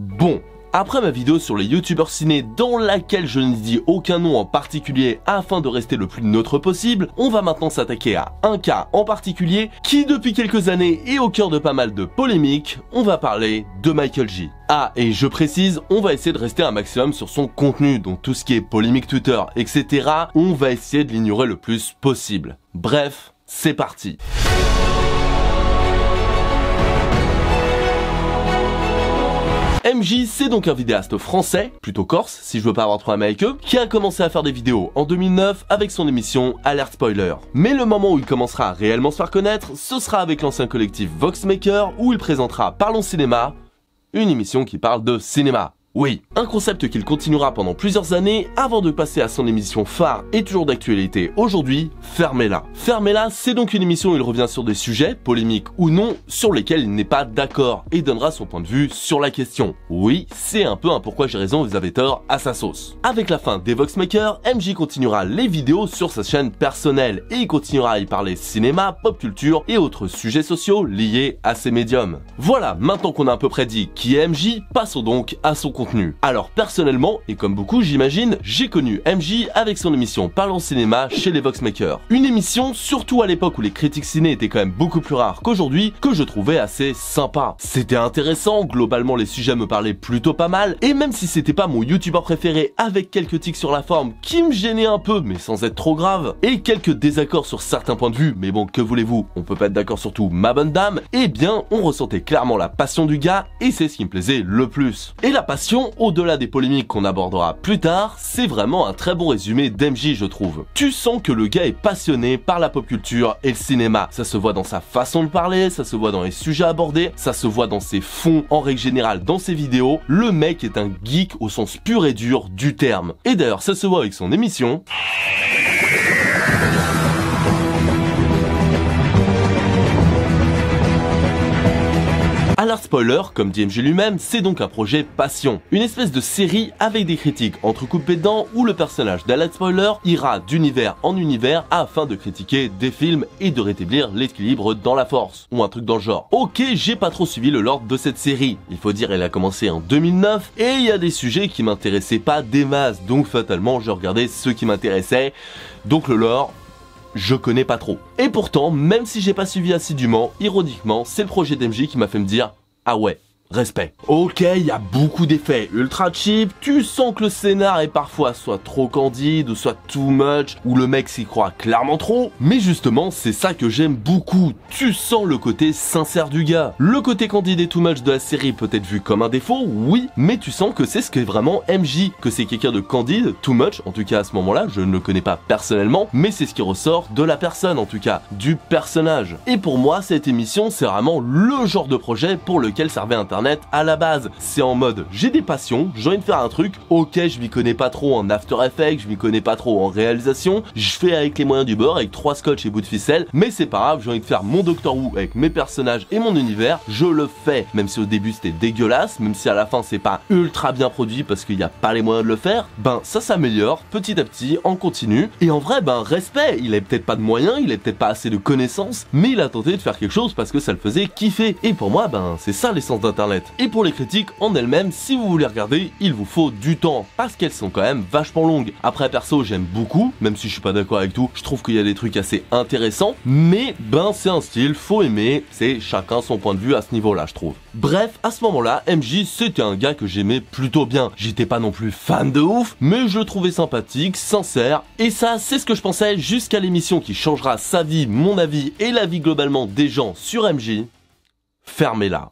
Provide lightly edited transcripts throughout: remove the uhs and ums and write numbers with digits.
Bon, après ma vidéo sur les youtubeurs ciné dans laquelle je ne dis aucun nom en particulier afin de rester le plus neutre possible, on va maintenant s'attaquer à un cas en particulier qui depuis quelques années est au cœur de pas mal de polémiques, on va parler de Michael J. Ah, et je précise, on va essayer de rester un maximum sur son contenu, donc tout ce qui est polémique Twitter, etc., on va essayer de l'ignorer le plus possible. Bref, c'est parti. MJ, c'est donc un vidéaste français, plutôt corse, si je veux pas avoir trop avec eux, qui a commencé à faire des vidéos en 2009 avec son émission Alert Spoiler. Mais le moment où il commencera à réellement se faire connaître, ce sera avec l'ancien collectif Voxmaker, où il présentera Parlons Cinéma, une émission qui parle de cinéma. Oui, un concept qu'il continuera pendant plusieurs années avant de passer à son émission phare et toujours d'actualité aujourd'hui, Fermez-la. Fermez-la, c'est donc une émission où il revient sur des sujets, polémiques ou non, sur lesquels il n'est pas d'accord et donnera son point de vue sur la question. Oui, c'est un peu un pourquoi j'ai raison, vous avez tort à sa sauce. Avec la fin des Voxmakers, MJ continuera les vidéos sur sa chaîne personnelle et il continuera à y parler cinéma, pop culture et autres sujets sociaux liés à ces médiums. Voilà, maintenant qu'on a à peu près dit qui est MJ, passons donc à son contenu. Alors personnellement, et comme beaucoup j'imagine, j'ai connu MJ avec son émission Parlons Cinéma chez les Voxmakers. Une émission, surtout à l'époque où les critiques ciné étaient quand même beaucoup plus rares qu'aujourd'hui, que je trouvais assez sympa. C'était intéressant, globalement les sujets me parlaient plutôt pas mal, et même si c'était pas mon youtubeur préféré avec quelques tics sur la forme qui me gênaient un peu mais sans être trop grave, et quelques désaccords sur certains points de vue, mais bon que voulez-vous, on peut pas être d'accord sur tout ma bonne dame, eh bien on ressentait clairement la passion du gars et c'est ce qui me plaisait le plus. Et la passion, au-delà des polémiques qu'on abordera plus tard, c'est vraiment un très bon résumé d'MJ je trouve. Tu sens que le gars est passionné par la pop culture et le cinéma. Ça se voit dans sa façon de parler, ça se voit dans les sujets abordés, ça se voit dans ses fonds en règle générale dans ses vidéos. Le mec est un geek au sens pur et dur du terme. Et d'ailleurs ça se voit avec son émission. Alert Spoiler, comme dit MJ lui-même, c'est donc un projet passion. Une espèce de série avec des critiques entrecoupées dedans où le personnage d'Alert Spoiler ira d'univers en univers afin de critiquer des films et de rétablir l'équilibre dans la force, ou un truc dans le genre. Ok, j'ai pas trop suivi le lore de cette série. Il faut dire, elle a commencé en 2009 et il y a des sujets qui m'intéressaient pas des masses, donc fatalement je regardais ceux qui m'intéressaient. Donc le lore, je connais pas trop. Et pourtant, même si j'ai pas suivi assidûment, ironiquement, c'est le projet d'MJ qui m'a fait me dire « Ah ouais, respect ». Ok, il y a beaucoup d'effets ultra cheap, tu sens que le scénar est parfois soit trop candide ou soit too much, ou le mec s'y croit clairement trop, mais justement c'est ça que j'aime beaucoup, tu sens le côté sincère du gars. Le côté candide et too much de la série peut être vu comme un défaut, oui, mais tu sens que c'est ce qu'est vraiment MJ, que c'est quelqu'un de candide, too much, en tout cas à ce moment-là, je ne le connais pas personnellement, mais c'est ce qui ressort de la personne en tout cas, du personnage. Et pour moi cette émission c'est vraiment le genre de projet pour lequel servait internet à la base. C'est en mode j'ai des passions, j'ai envie de faire un truc, ok je m'y connais pas trop en After Effects, je m'y connais pas trop en réalisation, je fais avec les moyens du bord, avec 3 scotch et bout de ficelle, mais c'est pas grave, j'ai envie de faire mon Doctor Who avec mes personnages et mon univers, je le fais, même si au début c'était dégueulasse, même si à la fin c'est pas ultra bien produit parce qu'il n'y a pas les moyens de le faire, ben ça s'améliore petit à petit en continu, et en vrai ben respect, il avait peut-être pas de moyens, il avait peut-être pas assez de connaissances, mais il a tenté de faire quelque chose parce que ça le faisait kiffer, et pour moi ben c'est ça l'essence d'internet. Et pour les critiques en elles-mêmes, si vous voulez regarder, il vous faut du temps, parce qu'elles sont quand même vachement longues. Après perso, j'aime beaucoup, même si je suis pas d'accord avec tout, je trouve qu'il y a des trucs assez intéressants, mais ben c'est un style, faut aimer, c'est chacun son point de vue à ce niveau-là, je trouve. Bref, à ce moment-là, MJ c'était un gars que j'aimais plutôt bien. J'étais pas non plus fan de ouf, mais je le trouvais sympathique, sincère, et ça c'est ce que je pensais jusqu'à l'émission qui changera sa vie, mon avis et la vie globalement des gens sur MJ. Fermez-la.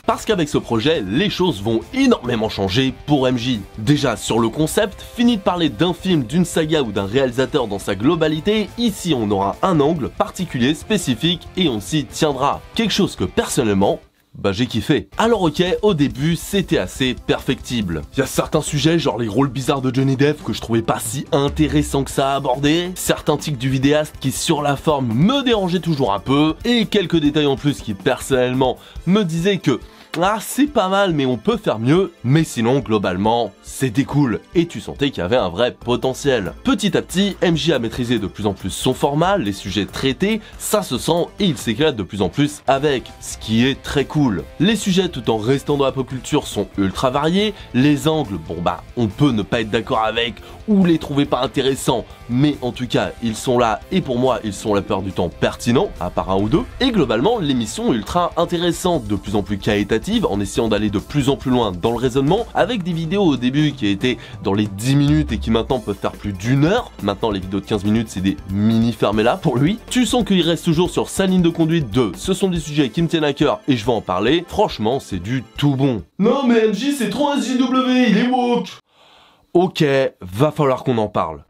Parce qu'avec ce projet, les choses vont énormément changer pour MJ. Déjà, sur le concept, fini de parler d'un film, d'une saga ou d'un réalisateur dans sa globalité, ici on aura un angle particulier, spécifique, et on s'y tiendra. Quelque chose que personnellement, bah j'ai kiffé. Alors ok, au début c'était assez perfectible. Il y a certains sujets genre les rôles bizarres de Johnny Depp que je trouvais pas si intéressants que ça à aborder, certains tics du vidéaste qui sur la forme me dérangeaient toujours un peu, et quelques détails en plus qui personnellement me disaient que ah c'est pas mal mais on peut faire mieux, mais sinon globalement c'était cool et tu sentais qu'il y avait un vrai potentiel. Petit à petit, MJ a maîtrisé de plus en plus son format, les sujets traités, ça se sent et il s'éclate de plus en plus avec, ce qui est très cool. Les sujets tout en restant dans la pop culture sont ultra variés, les angles, bon bah on peut ne pas être d'accord avec ou les trouver pas intéressants, mais en tout cas ils sont là et pour moi ils sont la plupart du temps pertinents, à part un ou deux, et globalement l'émission est ultra intéressante, de plus en plus qualitative, en essayant d'aller de plus en plus loin dans le raisonnement, avec des vidéos au début qui étaient dans les 10 minutes et qui maintenant peuvent faire plus d'1 heure, maintenant les vidéos de 15 minutes c'est des mini fermés-là pour lui, tu sens qu'il reste toujours sur sa ligne de conduite de ce sont des sujets qui me tiennent à cœur et je vais en parler, franchement c'est du tout bon. Non mais MJ c'est trop un SJW, il est woke. Ok, va falloir qu'on en parle.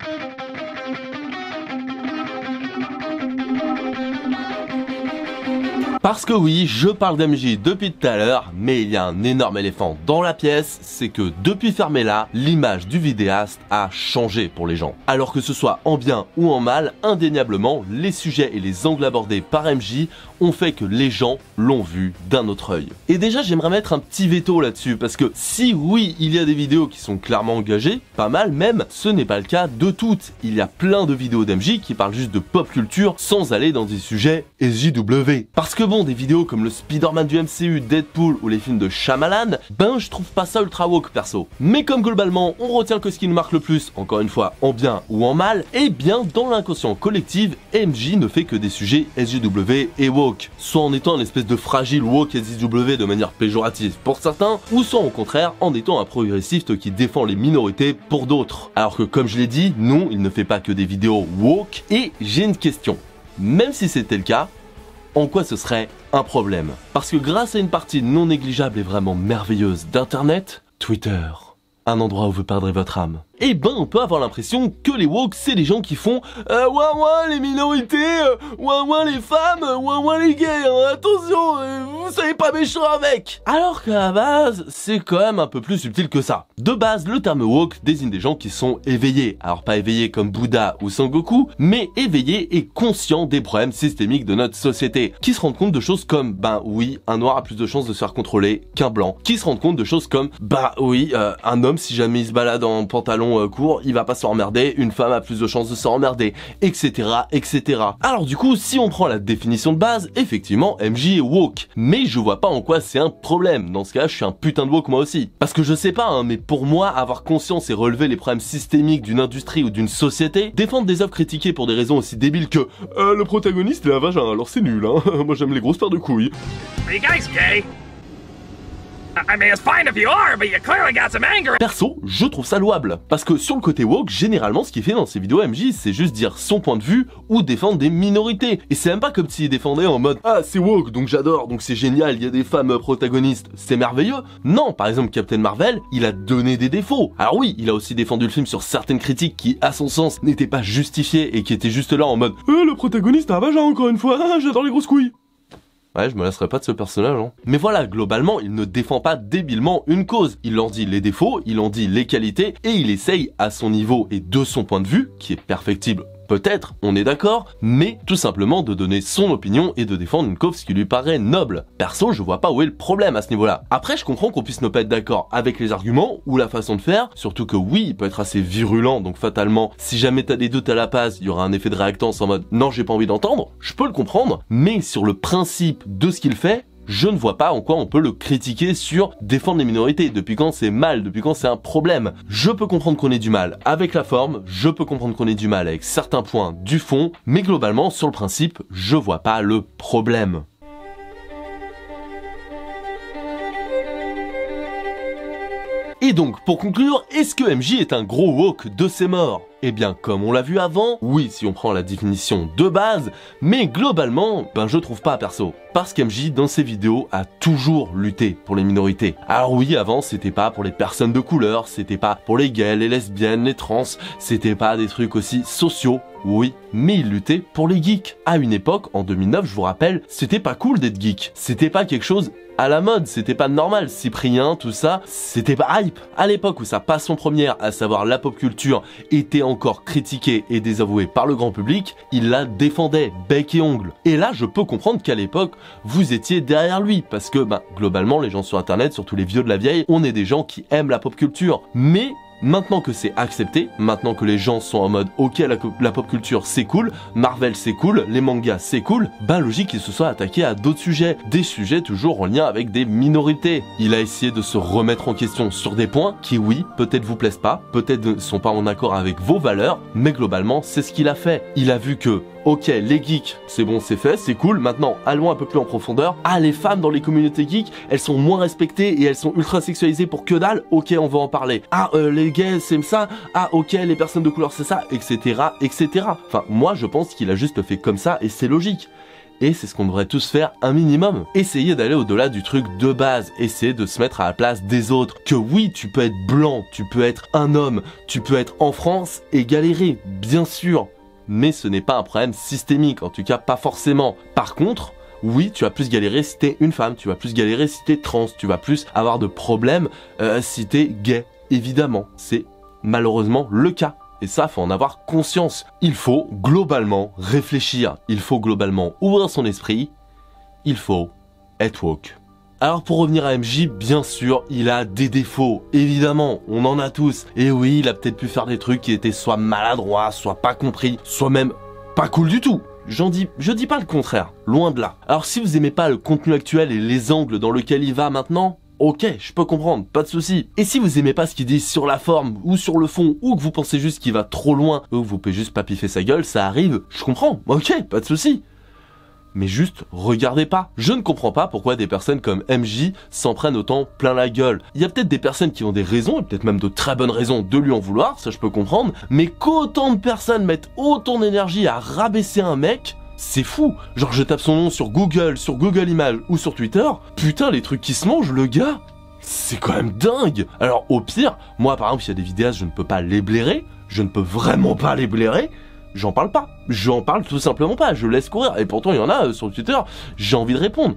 Parce que oui, je parle d'MJ depuis tout à l'heure, mais il y a un énorme éléphant dans la pièce, c'est que depuis Fermez-la, l'image du vidéaste a changé pour les gens. Alors que ce soit en bien ou en mal, indéniablement, les sujets et les angles abordés par MJ ont fait que les gens l'ont vu d'un autre œil. Et déjà, j'aimerais mettre un petit veto là-dessus, parce que si oui, il y a des vidéos qui sont clairement engagées, pas mal même, ce n'est pas le cas de toutes. Il y a plein de vidéos d'MJ qui parlent juste de pop culture sans aller dans des sujets SJW. Parce que bon, des vidéos comme le Spider-Man du MCU, Deadpool ou les films de Shyamalan, ben je trouve pas ça ultra woke perso. Mais comme globalement, on retient que ce qui nous marque le plus, encore une fois, en bien ou en mal, et bien dans l'inconscient collectif, MJ ne fait que des sujets SJW et woke. Soit en étant une espèce de fragile woke SJW de manière péjorative pour certains, ou soit au contraire en étant un progressiste qui défend les minorités pour d'autres. Alors que comme je l'ai dit, non, il ne fait pas que des vidéos woke, et j'ai une question. Même si c'était le cas, en quoi ce serait un problème? Parce que grâce à une partie non négligeable et vraiment merveilleuse d'internet, Twitter, un endroit où vous perdrez votre âme. Eh ben on peut avoir l'impression que les woke c'est les gens qui font ouin ouin les minorités, ouin ouin les femmes, ouin ouin les gays, hein, attention, vous soyez pas méchants avec. Alors qu'à la base, c'est quand même un peu plus subtil que ça. De base, le terme woke désigne des gens qui sont éveillés. Alors pas éveillés comme Bouddha ou Sangoku, mais éveillés et conscients des problèmes systémiques de notre société. Qui se rendent compte de choses comme, ben oui, un noir a plus de chances de se faire contrôler qu'un blanc. Qui se rendent compte de choses comme, bah oui, un homme si jamais il se balade en pantalon court, il va pas s'emmerder, une femme a plus de chances de s'emmerder, etc., etc. Alors du coup, si on prend la définition de base, effectivement, MJ est woke. Mais je vois pas en quoi c'est un problème. Dans ce cas, je suis un putain de woke moi aussi. Parce que je sais pas, hein, mais pour moi, avoir conscience et relever les problèmes systémiques d'une industrie ou d'une société, défendre des œuvres critiquées pour des raisons aussi débiles que le protagoniste est un vagin, alors c'est nul, hein. Moi j'aime les grosses paires de couilles. Are you guys gay? I mean, it's fine if you are, but you clearly got some anger. Perso, je trouve ça louable. Parce que sur le côté woke, généralement, ce qu'il fait dans ses vidéos MJ, c'est juste dire son point de vue ou défendre des minorités. Et c'est même pas comme s'il défendait en mode « Ah, c'est woke, donc j'adore, donc c'est génial, il y a des femmes protagonistes, c'est merveilleux. » Non, par exemple, Captain Marvel, il a donné des défauts. Alors oui, il a aussi défendu le film sur certaines critiques qui, à son sens, n'étaient pas justifiées et qui étaient juste là en mode « le protagoniste a un vagin encore une fois, j'adore les grosses couilles. » Ouais, je me lasserai pas de ce personnage, hein. Mais voilà, globalement, il ne défend pas débilement une cause. Il en dit les défauts, il en dit les qualités, et il essaye, à son niveau et de son point de vue, qui est perfectible, peut-être, on est d'accord, mais tout simplement de donner son opinion et de défendre une cause qui lui paraît noble. Perso, je vois pas où est le problème à ce niveau-là. Après, je comprends qu'on puisse ne pas être d'accord avec les arguments ou la façon de faire, surtout que oui, il peut être assez virulent, donc fatalement, si jamais t'as des doutes à la base, il y aura un effet de réactance en mode « non, j'ai pas envie d'entendre », je peux le comprendre, mais sur le principe de ce qu'il fait, je ne vois pas en quoi on peut le critiquer sur défendre les minorités, depuis quand c'est mal, depuis quand c'est un problème. Je peux comprendre qu'on ait du mal avec la forme, je peux comprendre qu'on ait du mal avec certains points du fond, mais globalement, sur le principe, je vois pas le problème. Et donc, pour conclure, est-ce que MJ est un gros woke de ses morts? Eh bien, comme on l'a vu avant, oui si on prend la définition de base, mais globalement, ben je trouve pas perso. Parce qu'MJ, dans ses vidéos, a toujours lutté pour les minorités. Alors oui, avant, c'était pas pour les personnes de couleur, c'était pas pour les gays, les lesbiennes, les trans, c'était pas des trucs aussi sociaux Oui, mais il luttait pour les geeks. À une époque, en 2009, je vous rappelle, c'était pas cool d'être geek. C'était pas quelque chose à la mode, c'était pas normal. Cyprien, tout ça, c'était pas hype. À l'époque où sa passion première, à savoir la pop culture, était encore critiquée et désavouée par le grand public, il la défendait, bec et ongle. Et là, je peux comprendre qu'à l'époque, vous étiez derrière lui, parce que, globalement, les gens sur internet, surtout les vieux de la vieille, on est des gens qui aiment la pop culture. Mais maintenant que c'est accepté, maintenant que les gens sont en mode ok, la pop culture c'est cool, Marvel c'est cool, les mangas c'est cool, logique qu'il se soit attaqué à d'autres sujets, des sujets toujours en lien avec des minorités. Il a essayé de se remettre en question sur des points qui oui, peut-être vous plaisent pas, peut-être ne sont pas en accord avec vos valeurs, mais globalement c'est ce qu'il a fait. Il a vu que ok, les geeks, c'est bon, c'est fait, c'est cool. Maintenant, allons un peu plus en profondeur. Ah, les femmes dans les communautés geeks, elles sont moins respectées et elles sont ultra sexualisées pour que dalle. Ok, on va en parler. Ah, les gays, c'est ça. Ah, ok, les personnes de couleur, c'est ça, etc., etc. Enfin, moi, je pense qu'il a juste fait comme ça et c'est logique. Et c'est ce qu'on devrait tous faire un minimum. Essayer d'aller au-delà du truc de base. Essayer de se mettre à la place des autres. Que oui, tu peux être blanc, tu peux être un homme, tu peux être en France et galérer, bien sûr. Mais ce n'est pas un problème systémique, en tout cas pas forcément. Par contre, oui, tu vas plus galérer si t'es une femme, tu vas plus galérer si t'es trans, tu vas plus avoir de problèmes si t'es gay. Évidemment, c'est malheureusement le cas. Et ça, faut en avoir conscience. Il faut globalement réfléchir, il faut globalement ouvrir son esprit, il faut être woke. Alors pour revenir à MJ, bien sûr, il a des défauts, évidemment, on en a tous. Et oui, il a peut-être pu faire des trucs qui étaient soit maladroits, soit pas compris, soit même pas cool du tout. Je dis pas le contraire, loin de là. Alors si vous aimez pas le contenu actuel et les angles dans lesquels il va maintenant, ok, je peux comprendre, pas de souci. Et si vous aimez pas ce qu'il dit sur la forme ou sur le fond, ou que vous pensez juste qu'il va trop loin, ou que vous pouvez juste pas piffer sa gueule, ça arrive, je comprends, ok, pas de souci. Mais juste, regardez pas. Je ne comprends pas pourquoi des personnes comme MJ s'en prennent autant plein la gueule. Il y a peut-être des personnes qui ont des raisons, et peut-être même de très bonnes raisons de lui en vouloir, ça je peux comprendre, mais qu'autant de personnes mettent autant d'énergie à rabaisser un mec, c'est fou. Genre je tape son nom sur Google Images ou sur Twitter, putain les trucs qui se mangent le gars, c'est quand même dingue. Alors au pire, moi par exemple, s'il y a des vidéastes, je ne peux pas les blairer, je ne peux vraiment pas les blairer, j'en parle pas. J'en parle tout simplement pas, je laisse courir. Et pourtant il y en a sur Twitter, j'ai envie de répondre.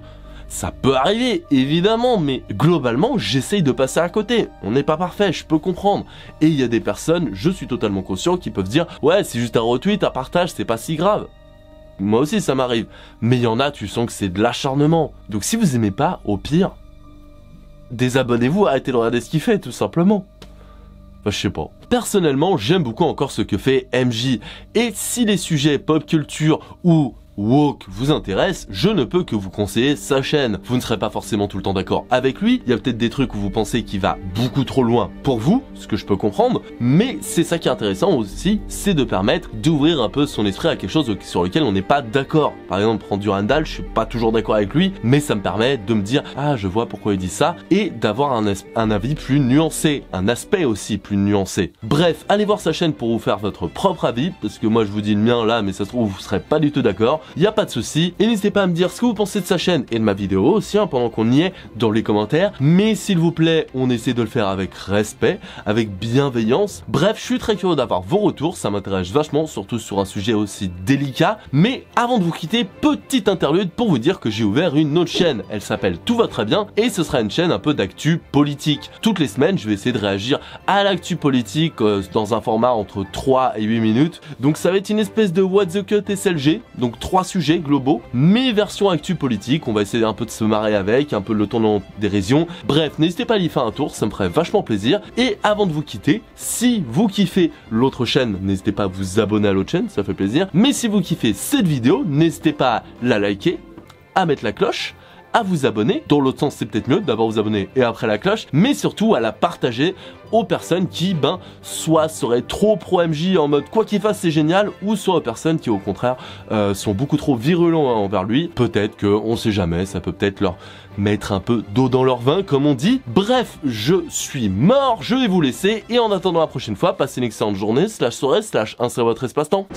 Ça peut arriver, évidemment, mais globalement, j'essaye de passer à côté. On n'est pas parfait, je peux comprendre. Et il y a des personnes, je suis totalement conscient, qui peuvent dire « Ouais, c'est juste un retweet, un partage, c'est pas si grave ». Moi aussi ça m'arrive. Mais il y en a, tu sens que c'est de l'acharnement. Donc si vous aimez pas, au pire, désabonnez-vous, arrêtez de regarder ce qu'il fait, tout simplement. Enfin, je sais pas. Personnellement, j'aime beaucoup encore ce que fait MJ. Et si les sujets pop culture ou woke vous intéresse, je ne peux que vous conseiller sa chaîne. Vous ne serez pas forcément tout le temps d'accord avec lui, il y a peut-être des trucs où vous pensez qu'il va beaucoup trop loin pour vous, ce que je peux comprendre, mais c'est ça qui est intéressant aussi, c'est de permettre d'ouvrir un peu son esprit à quelque chose sur lequel on n'est pas d'accord. Par exemple, prendre du Randall, je suis pas toujours d'accord avec lui, mais ça me permet de me dire « Ah, je vois pourquoi il dit ça » et d'avoir un avis plus nuancé, un aspect aussi plus nuancé. Bref, allez voir sa chaîne pour vous faire votre propre avis, parce que moi je vous dis le mien là, mais ça se trouve vous serez pas du tout d'accord. Y a pas de souci, et n'hésitez pas à me dire ce que vous pensez de sa chaîne et de ma vidéo aussi, pendant qu'on y est, dans les commentaires. Mais s'il vous plaît, on essaie de le faire avec respect, avec bienveillance. Bref, je suis très curieux d'avoir vos retours, ça m'intéresse vachement, surtout sur un sujet aussi délicat. Mais avant de vous quitter, petite interlude pour vous dire que j'ai ouvert une autre chaîne. Elle s'appelle Tout va très bien, et ce sera une chaîne un peu d'actu politique. Toutes les semaines, je vais essayer de réagir à l'actu politique dans un format entre 3 et 8 minutes. Donc ça va être une espèce de What the Cut SLG, donc 3 sujets globaux, mais version actu politique, on va essayer un peu de se marrer avec, un peu le ton dérision. Bref, n'hésitez pas à y faire un tour, ça me ferait vachement plaisir. Et avant de vous quitter, si vous kiffez l'autre chaîne, n'hésitez pas à vous abonner à l'autre chaîne, ça fait plaisir. Mais si vous kiffez cette vidéo, n'hésitez pas à la liker, à mettre la cloche, à vous abonner. Dans l'autre sens, c'est peut-être mieux d'abord vous abonner et après la cloche, mais surtout à la partager aux personnes qui, soit seraient trop pro MJ en mode quoi qu'il fasse c'est génial, ou soit aux personnes qui au contraire sont beaucoup trop virulents envers lui. Peut-être que, on sait jamais, ça peut peut-être leur mettre un peu d'eau dans leur vin comme on dit. Bref, je suis mort, je vais vous laisser, et en attendant la prochaine fois, passez une excellente journée, /soirée, insérez votre espace-temps.